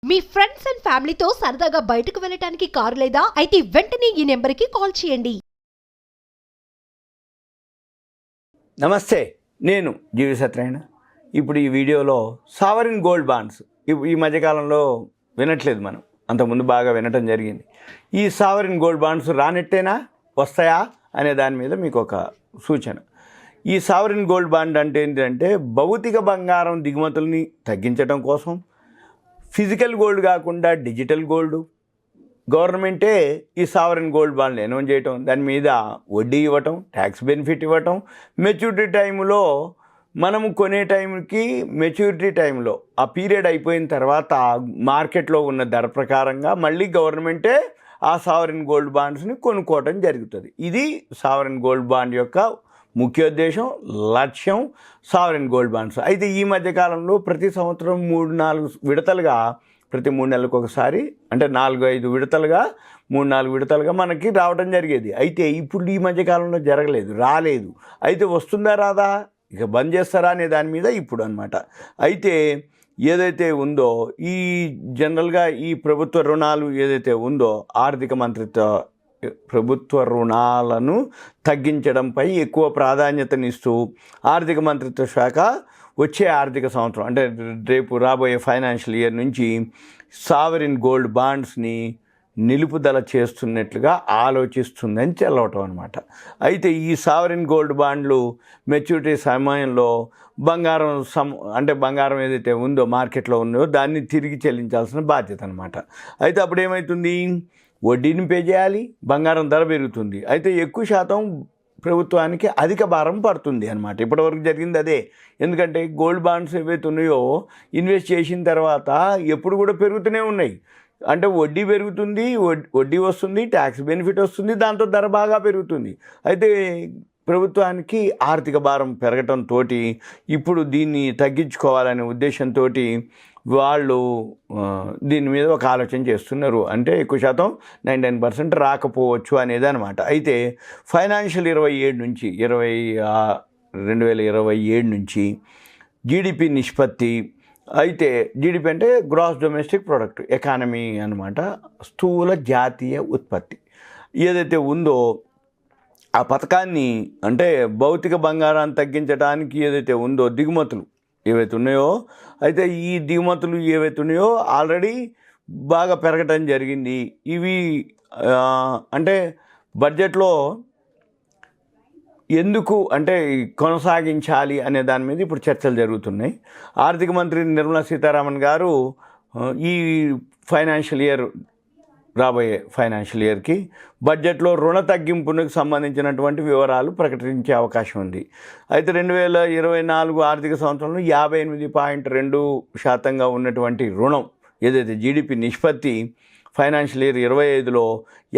Me friends and ఫ్యామిలీతో సరదాగా బయటకు వెళ్ళటానికి కారు లేదా అయితే వెంటనే ఈ నెంబర్కి కాల్ చేయండి. నమస్తే, నేను జీవి సత్యనారాయణ. ఇప్పుడు ఈ వీడియోలో సావరిన్ గోల్డ్ బాండ్స్ ఈ మధ్యకాలంలో వినట్లేదు, మనం అంతకుముందు బాగా వినటం జరిగింది. ఈ సావరిన్ గోల్డ్ బాండ్స్ రానట్టేనా, వస్తాయా అనే దాని మీద మీకు ఒక సూచన. ఈ సావరిన్ గోల్డ్ బాండ్ అంటే ఏంటంటే భౌతిక బంగారం దిగుమతుల్ని తగ్గించడం కోసం ఫిజికల్ గోల్డ్ కాకుండా డిజిటల్ గోల్డ్ గవర్నమెంటే ఈ సావరిన్ గోల్డ్ బాండ్లు అనౌన్స్ చేయటం, దాని మీద వడ్డీ ఇవ్వటం, ట్యాక్స్ బెనిఫిట్ ఇవ్వటం, మెచ్యూరిటీ టైంలో మనము కొనే టైంకి మెచ్యూరిటీ టైంలో ఆ పీరియడ్ అయిపోయిన తర్వాత మార్కెట్లో ఉన్న ధర ప్రకారంగా మళ్ళీ గవర్నమెంటే ఆ సావరిన్ గోల్డ్ బాండ్స్ని కొనుక్కోవటం జరుగుతుంది. ఇది సావరిన్ గోల్డ్ బాండ్ యొక్క ముఖ్యోద్దేశం, లక్ష్యం సావరిన్ గోల్డ్ బాండ్స్. అయితే ఈ మధ్యకాలంలో ప్రతి సంవత్సరం 3-4 విడతలుగా, ప్రతి 3 నెలలకు ఒకసారి, అంటే 4-5 విడతలుగా, 3-4 విడతలుగా మనకి రావడం జరిగేది. అయితే ఇప్పుడు ఈ మధ్యకాలంలో రాలేదు. అయితే వస్తుందా రాదా, ఇక బంద్ చేస్తారా అనే దాని మీద ఇప్పుడు అనమాట. అయితే ఏదైతే ఉందో ఈ జనరల్గా ఈ ప్రభుత్వ రుణాలు ఏదైతే ఉందో ఆర్థిక మంత్రిత్వ ప్రభుత్వ రుణాలను తగ్గించడంపై ఎక్కువ ప్రాధాన్యతనిస్తూ ఆర్థిక మంత్రిత్వ శాఖ వచ్చే ఆర్థిక సంవత్సరం, అంటే రేపు రాబోయే ఫైనాన్షియల్ ఇయర్ నుంచి సావరిన్ గోల్డ్ బాండ్స్ని నిలుపుదల చేస్తున్నట్లుగా ఆలోచిస్తుందని చెల్లవటం అనమాట. అయితే ఈ సావరిన్ గోల్డ్ బాండ్లు మెచ్యూరిటీ సమయంలో బంగారం ఏదైతే ఉందో మార్కెట్లో ఉందో దాన్ని తిరిగి చెల్లించాల్సిన బాధ్యత అనమాట. అయితే అప్పుడు ఏమవుతుంది, వడ్డీని పే చేయాలి, బంగారం ధర పెరుగుతుంది. అయితే ఎక్కువ శాతం ప్రభుత్వానికి అధిక భారం పడుతుంది అనమాట. ఇప్పటివరకు జరిగింది అదే. ఎందుకంటే గోల్డ్ బాండ్స్ ఏవైతే ఉన్నాయో ఇన్వెస్ట్ చేసిన తర్వాత ఎప్పుడు కూడా పెరుగుతూనే ఉన్నాయి. అంటే వడ్డీ పెరుగుతుంది, వడ్డీ వస్తుంది, ట్యాక్స్ బెనిఫిట్ వస్తుంది, దాంతో ధర బాగా పెరుగుతుంది. అయితే ప్రభుత్వానికి ఆర్థిక భారం పెరగటంతో ఇప్పుడు దీన్ని తగ్గించుకోవాలనే ఉద్దేశంతో వాళ్ళు దీని మీద ఒక ఆలోచన చేస్తున్నారు. అంటే ఎక్కువ శాతం 99% రాకపోవచ్చు అనేది అనమాట. అయితే ఫైనాన్షియల్ 2027 నుంచి జీడిపి నిష్పత్తి, అయితే జీడిపి అంటే గ్రాస్ డొమెస్టిక్ ప్రొడక్ట్, ఎకానమీ అనమాట, స్థూల జాతీయ ఉత్పత్తి ఏదైతే ఉందో ఆ పథకాన్ని, అంటే భౌతిక బంగారాన్ని తగ్గించడానికి ఏదైతే ఉందో దిగుమతులు ఏవైతే ఉన్నాయో, అయితే ఈ దిగుమతులు ఏవైతే ఉన్నాయో ఆల్రెడీ బాగా పెరగటం జరిగింది. ఇవి అంటే బడ్జెట్లో ఎందుకు అంటే కొనసాగించాలి అనే దాని మీద ఇప్పుడు చర్చలు జరుగుతున్నాయి. ఆర్థిక మంత్రి నిర్మలా సీతారామన్ గారు ఈ రాబోయే ఫైనాన్షియల్ ఇయర్కి బడ్జెట్లో రుణ తగ్గింపునకు సంబంధించినటువంటి వివరాలు ప్రకటించే అవకాశం ఉంది. అయితే 2024 ఆర్థిక సంవత్సరంలో 58.2% ఉన్నటువంటి రుణం ఏదైతే జీడిపి నిష్పత్తి ఫైనాన్షియల్ ఇయర్ 25లో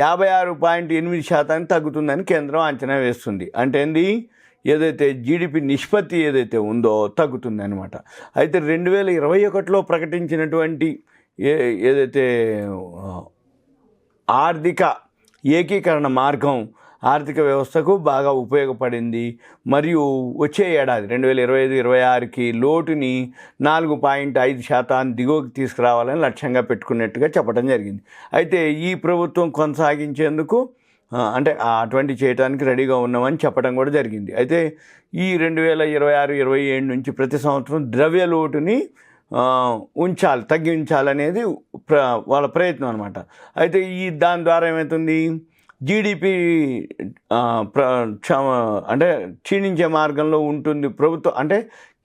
56.8% తగ్గుతుందని కేంద్రం అంచనా వేస్తుంది. అంటే ఏదైతే జీడిపి నిష్పత్తి ఏదైతే ఉందో తగ్గుతుంది అనమాట. అయితే 2021లో ప్రకటించినటువంటి ఏదైతే ఆర్థిక ఏకీకరణ మార్గం ఆర్థిక వ్యవస్థకు బాగా ఉపయోగపడింది. మరియు వచ్చే ఏడాది 2025-26కి లోటుని 4.5% దిగువకు తీసుకురావాలని లక్ష్యంగా పెట్టుకున్నట్టుగా చెప్పడం జరిగింది. అయితే ఈ ప్రభుత్వం కొనసాగించేందుకు అంటే అటువంటి చేయడానికి రెడీగా ఉన్నామని చెప్పడం కూడా జరిగింది. అయితే ఈ 2026-27 నుంచి ప్రతి సంవత్సరం ద్రవ్య లోటుని తగ్గించాలనేది వాళ్ళ ప్రయత్నం అనమాట. అయితే దాని ద్వారా ఏమవుతుంది, జీడిపి అంటే క్షీణించే మార్గంలో ఉంటుంది. అంటే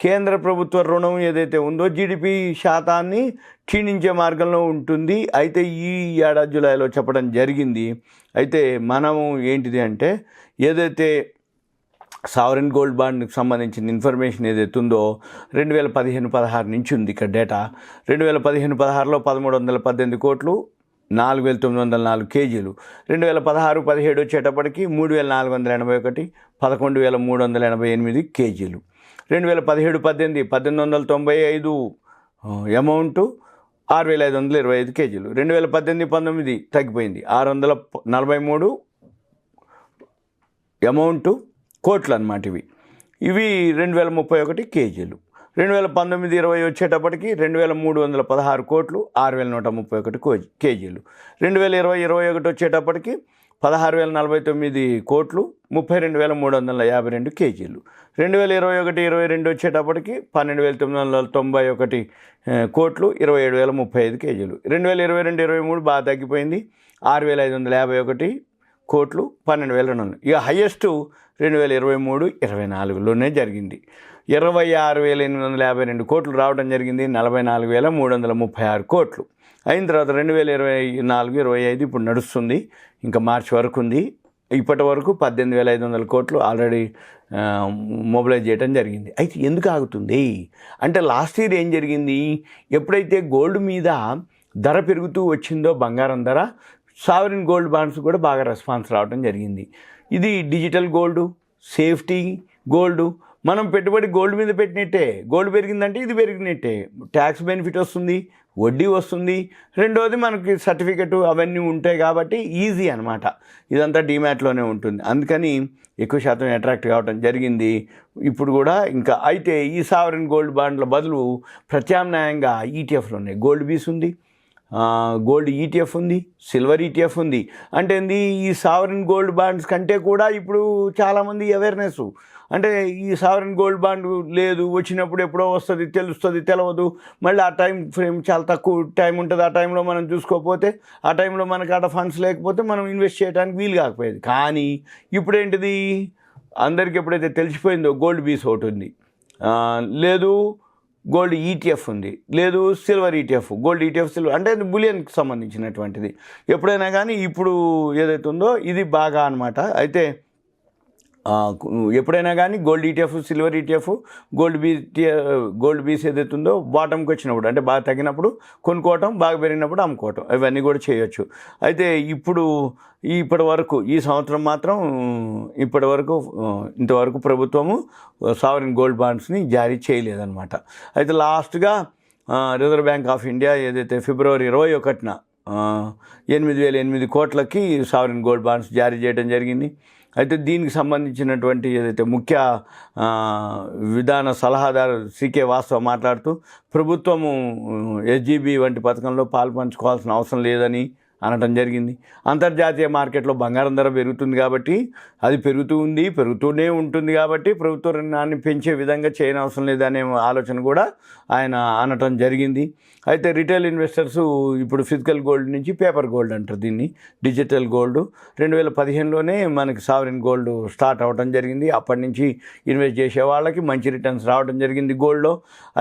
కేంద్ర ప్రభుత్వ రుణం ఏదైతే ఉందో జీడిపి శాతాన్ని క్షీణించే మార్గంలో ఉంటుంది. అయితే ఈ ఏడాది జూలైలో చెప్పడం జరిగింది. అయితే మనము ఏంటిది అంటే ఏదైతే సావరిన్ గోల్డ్ బాండ్కి సంబంధించిన ఇన్ఫర్మేషన్ ఏదైతే ఉందో 2015-16 నుంచి ఉంది ఇక్కడ డేటా. 2015-16లో 1318 కోట్లు, 4904 కేజీలు. 2016-17 వచ్చేటప్పటికి 3481, 11388 కేజీలు. 2017-18 1895 అమౌంటు, 6525 కేజీలు. 2018-19 తగ్గిపోయింది, 643 అమౌంటు కోట్లు అన్నమాట. ఇవి 2031 కేజీలు. 2019-20 వచ్చేటప్పటికి 2316 కోట్లు 6131 కేజీలు. 2020-21 వచ్చేటప్పటికి 16049 కోట్లు 32352 కేజీలు. 2021-22 వచ్చేటప్పటికి 12991 కోట్లు 27035 కేజీలు. 2022-23 బాగా తగ్గిపోయింది, 6551 కోట్లు 12002. ఇక హయ్యెస్ట్ 2023-24లోనే జరిగింది. 26852 కోట్లు రావడం జరిగింది, 44336 కోట్లు అయిన తర్వాత 2024-25 ఇప్పుడు నడుస్తుంది, ఇంకా మార్చి వరకు ఉంది. ఇప్పటి వరకు 18500 కోట్లు ఆల్రెడీ మొబిలైజ్ చేయడం జరిగింది. అయితే ఎందుకు ఆగుతుంది అంటే లాస్ట్ ఇయర్ ఏం జరిగింది, ఎప్పుడైతే గోల్డ్ మీద ధర పెరుగుతూ వచ్చిందో బంగారం ధర, సావరిన్ గోల్డ్ బాండ్స్ కూడా బాగా రెస్పాన్స్ రావడం జరిగింది. ఇది డిజిటల్ గోల్డ్, సేఫ్టీ గోల్డ్, మనం పెట్టుబడి గోల్డ్ మీద పెట్టినట్టే, గోల్డ్ పెరిగిందంటే ఇది పెరిగినట్టే, ట్యాక్స్ బెనిఫిట్ వస్తుంది, వడ్డీ వస్తుంది, రెండోది మనకి సర్టిఫికెట్ అవన్నీ ఉంటాయి కాబట్టి ఈజీ అనమాట. ఇదంతా డీమ్యాట్లోనే ఉంటుంది, అందుకని ఎక్కువ శాతం అట్రాక్ట్ కావడం జరిగింది. ఇప్పుడు కూడా ఇంకా అయితే ఈ సావరిన్ గోల్డ్ బాండ్ల బదులు ప్రత్యామ్నాయంగా ఈటీఎఫ్లు ఉన్నాయి. గోల్డ్ బీస్ ఉంది, గోల్డ్ ఈటీఎఫ్ ఉంది, సిల్వర్ ఈటీఎఫ్ ఉంది. అంటే ఏంది, ఈ సావరిన్ గోల్డ్ బాండ్స్ కంటే కూడా ఇప్పుడు చాలామంది అవేర్నెస్ అంటే ఈ సావరిన్ గోల్డ్ బాండ్ లేదు, వచ్చినప్పుడు ఎప్పుడో వస్తుంది, తెలుస్తుంది, తెలవదు, మళ్ళీ ఆ టైం ఫ్రేమ్ చాలా తక్కువ టైం ఉంటుంది, ఆ టైంలో మనం చూసుకోకపోతే, ఆ టైంలో మనకు అక్కడ ఫండ్స్ లేకపోతే మనం ఇన్వెస్ట్ చేయడానికి వీలు కాకపోయేది. కానీ ఇప్పుడు ఏంటిది, అందరికీ ఎప్పుడైతే తెలిసిపోయిందో గోల్డ్ బీస్ ఒకటి ఉంది, లేదు గోల్డ్ ఈటీఎఫ్ ఉంది, లేదు silver ETF. Gold ETF silver అంటే బులియన్కి సంబంధించినటువంటిది. ఎప్పుడైనా కానీ ఇప్పుడు ఏదైతే ఉందో ఇది బాగా అనమాట. అయితే ఎప్పుడైనా కానీ gold ETF, silver ETF, gold బీస్ ఏదైతే ఉందో బాటంకి వచ్చినప్పుడు అంటే బాగా తగ్గినప్పుడు కొనుక్కోవటం, బాగా పెరిగినప్పుడు అమ్ముకోవటం, ఇవన్నీ కూడా చేయొచ్చు. అయితే ఇప్పటి వరకు ఈ సంవత్సరం మాత్రం ఇంతవరకు ప్రభుత్వము సావరిన్ గోల్డ్ బాండ్స్ని జారీ చేయలేదన్నమాట. అయితే లాస్ట్గా రిజర్వ్ బ్యాంక్ ఆఫ్ ఇండియా ఏదైతే ఫిబ్రవరి 21న 8008 కోట్లకి సావరిన్ గోల్డ్ బాండ్స్ జారీ చేయడం జరిగింది. అయితే దీనికి సంబంధించినటువంటి ఏదైతే ముఖ్య విధాన సలహాదారు సికే వాస్తవ మాట్లాడుతూ ప్రభుత్వము ఎస్జీబీ వంటి పథకంలో పాల్పంచుకోవాల్సిన అవసరం లేదని అనడం జరిగింది. అంతర్జాతీయ మార్కెట్లో బంగారం ధర పెరుగుతుంది కాబట్టి, అది పెరుగుతూనే ఉంటుంది కాబట్టి ప్రభుత్వ రుణాన్ని పెంచే విధంగా చేయనవసరం లేదనే ఆలోచన కూడా ఆయన అనటం జరిగింది. అయితే రిటైల్ ఇన్వెస్టర్స్ ఇప్పుడు ఫిజికల్ గోల్డ్ నుంచి పేపర్ గోల్డ్ అంటారు, దీన్ని డిజిటల్ గోల్డ్. 2015లోనే మనకి సావరిన్ గోల్డ్ స్టార్ట్ అవ్వడం జరిగింది. అప్పటి నుంచి ఇన్వెస్ట్ చేసే వాళ్ళకి మంచి రిటర్న్స్ రావడం జరిగింది గోల్డ్లో.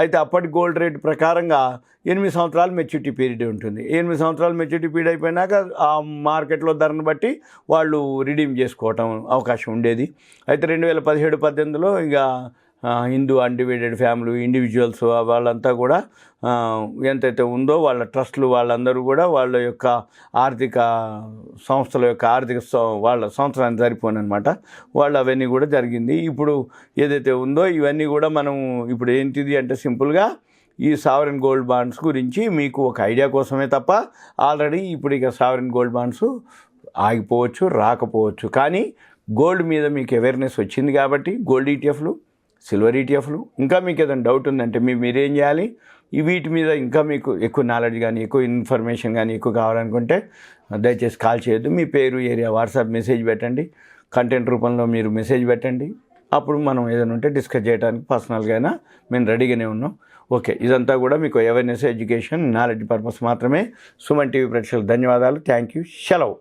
అయితే అప్పటి గోల్డ్ రేట్ ప్రకారంగా 8 సంవత్సరాలు మెచ్యూరిటీ పీరియడ్ ఉంటుంది. 8 సంవత్సరాలు మెచ్యూరిటీ పీరియడ్ అయిపోయినాక ఆ మార్కెట్లో ధరను బట్టి వాళ్ళు రిడీమ్ చేసుకోవటం అవకాశం ఉండేది. అయితే 2017-18లో ఇక హిందూ అన్డివైడెడ్ ఫ్యామిలీ ఇండివిజువల్స్ వాళ్ళంతా కూడా ఎంతైతే ఉందో వాళ్ళ ట్రస్టులు వాళ్ళందరూ కూడా వాళ్ళ యొక్క ఆర్థిక సంస్థల యొక్క వాళ్ళ సంవత్సరానికి సరిపోనమాట వాళ్ళు అవన్నీ కూడా జరిగింది. ఇప్పుడు ఏదైతే ఉందో ఇవన్నీ కూడా మనం ఇప్పుడు ఏంటిది అంటే సింపుల్గా ఈ సావరిన్ గోల్డ్ బాండ్స్ గురించి మీకు ఒక ఐడియా కోసమే తప్ప ఆల్రెడీ ఇప్పుడు ఇక సావరిన్ గోల్డ్ బాండ్స్ ఆగిపోవచ్చు, రాకపోవచ్చు. కానీ గోల్డ్ మీద మీకు అవేర్నెస్ వచ్చింది కాబట్టి గోల్డ్ ఈటీఎఫ్లు, సిల్వర్ ఈటీఎఫ్లు, ఇంకా మీకు ఏదైనా డౌట్ ఉందంటే మీరేం చేయాలి, వీటి మీద ఇంకా మీకు ఎక్కువ నాలెడ్జ్ కానీ ఎక్కువ ఇన్ఫర్మేషన్ కానీ ఎక్కువ కావాలనుకుంటే దయచేసి కాల్ చేయొద్దు. మీ పేరు, ఏరియా, వాట్సాప్ మెసేజ్ పెట్టండి, కంటెంట్ రూపంలో మీరు మెసేజ్ పెట్టండి. అప్పుడు మనం ఏదైనా ఉంటే డిస్కస్ చేయడానికి పర్సనల్గా అయినా మేము రెడీగానే ఉన్నాం. ఓకే, ఇదంతా కూడా మీకు అవేర్నెస్, ఎడ్యుకేషన్, నాలెడ్జ్ పర్పస్ మాత్రమే. సుమన్ టీవీ ప్రేక్షకులకు ధన్యవాదాలు. Thank you. సెలవు.